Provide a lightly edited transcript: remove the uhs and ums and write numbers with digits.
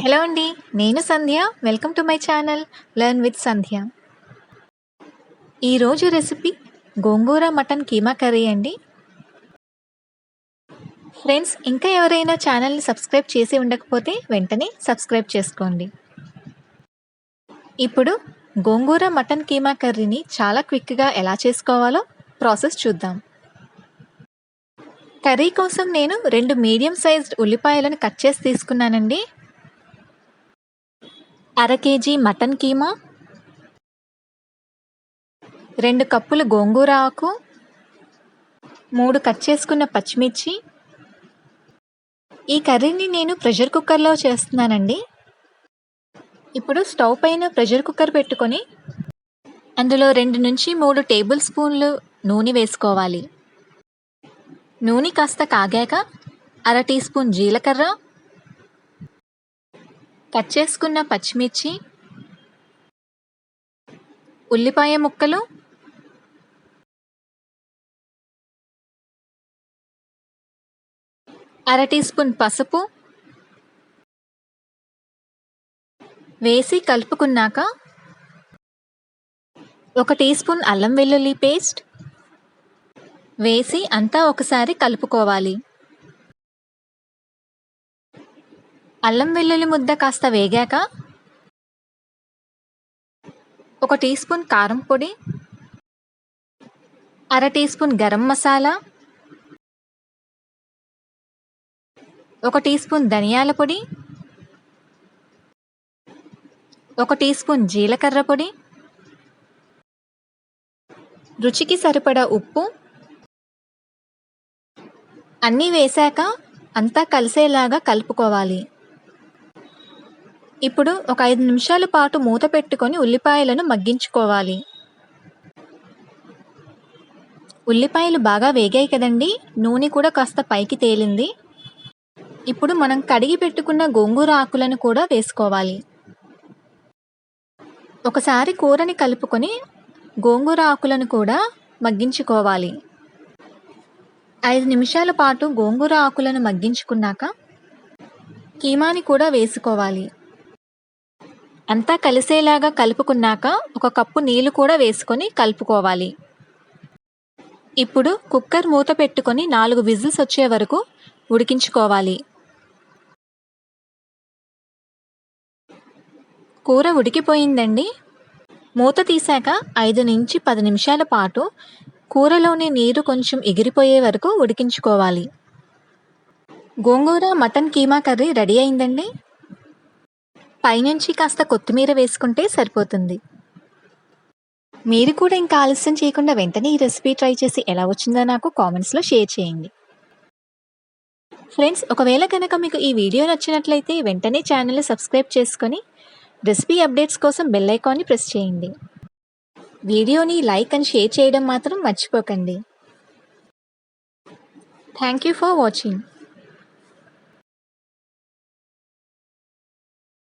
Hello అండి. నేను Sandhya. Welcome to my channel learn with Sandhya. ఈరోజు recipe gongura mutton keema curry అండి. ఫ్రెండ్స్, ఇంకా ఎవరైనా ఛానల్ని సబ్స్క్రైబ్ చేసి ఉండకపోతే వెంటనే సబ్స్క్రైబ్ చేసుకోండి. ఇప్పుడు గోంగూర మటన్ కీమా కర్రీని చాలా క్విక్గా ఎలా చేసుకోవాలో ప్రాసెస్ చూద్దాం. కర్రీ కోసం నేను 2 మీడియం సైజ్డ్ ఉల్లిపాయలను కట్ చేసి తీసుకున్నానండి. 1/2 కేజీ మటన్ కీమా, 2 కప్పులు గోంగూర ఆకు, 3 కట్ చేసుకున్న పచ్చిమిర్చి. ఈ కర్రీని నేను ప్రెషర్ కుక్కర్లో చేస్తున్నానండి. ఇప్పుడు స్టవ్ పైన ప్రెషర్ కుక్కర్ పెట్టుకొని అందులో 2 నుంచి 3 టేబుల్ స్పూన్లు నూనె వేసుకోవాలి. నూనె కాస్త కాగాక 1/2 టీ స్పూన్ జీలకర్ర, కట్ చేసుకున్న పచ్చిమిర్చి, ఉల్లిపాయ ముక్కలు, అర టీ స్పూన్ పసుపు వేసి కలుపుకున్నాక 1 టీ స్పూన్ అల్లం వెల్లుల్లి పేస్ట్ వేసి అంతా ఒకసారి కలుపుకోవాలి. అల్లం వెల్లుల్లి ముద్ద కాస్త వేగాక 1 టీ స్పూన్ కారం పొడి, అర teaspoon garam masala, 1 teaspoon ధనియాల పొడి, 1 టీ స్పూన్ జీలకర్ర పొడి, రుచికి సరిపడా ఉప్పు అన్నీ వేశాక అంతా కలిసేలాగా కలుపుకోవాలి. ఇప్పుడు ఒక 5 నిమిషాల పాటు మూత పెట్టుకొని ఉల్లిపాయలను మగ్గించుకోవాలి. ఉల్లిపాయలు బాగా వేగాయి కదండి, నూనె కూడా కాస్త పైకి తేలింది. ఇప్పుడు మనం కడిగి పెట్టుకున్న గోంగూర ఆకులను కూడా వేసుకోవాలి. ఒకసారి కూరని కలుపుకొని గోంగూర ఆకులను కూడా మగ్గించుకోవాలి. 5 నిమిషాల పాటు గోంగూర ఆకులను మగ్గించుకున్నాక కీమాని కూడా వేసుకోవాలి. అంతా కలిసేలాగా కలుపుకున్నాక 1 కప్పు నీళ్లు కూడా వేసుకొని కలుపుకోవాలి. ఇప్పుడు కుక్కర్ మూత పెట్టుకొని 4 విజిల్స్ వచ్చే వరకు ఉడికించుకోవాలి. కూర ఉడికిపోయిందండి. మూత తీసాక 5 నుంచి 10 నిమిషాల పాటు కూరలోని నీరు కొంచెం ఎగిరిపోయే వరకు ఉడికించుకోవాలి. గోంగూర మటన్ కీమా కర్రీ రెడీ అయిందండి. పైనుంచి కాస్త కొత్తిమీర వేసుకుంటే సరిపోతుంది. మీరు కూడా ఇంకా ఆలస్యం చేయకుండా వెంటనే ఈ రెసిపీ ట్రై చేసి ఎలా వచ్చిందో నాకు కామెంట్స్లో షేర్ చేయండి. ఫ్రెండ్స్, ఒకవేళ కనుక మీకు ఈ వీడియో నచ్చినట్లయితే వెంటనే ఛానల్ని సబ్స్క్రైబ్ చేసుకొని రెసిపీ అప్డేట్స్ కోసం బెల్ ఐకాన్ని ప్రెస్ చేయండి. వీడియోని లైక్ అండ్ షేర్ చేయడం మాత్రం మర్చిపోకండి. Thank you for watching.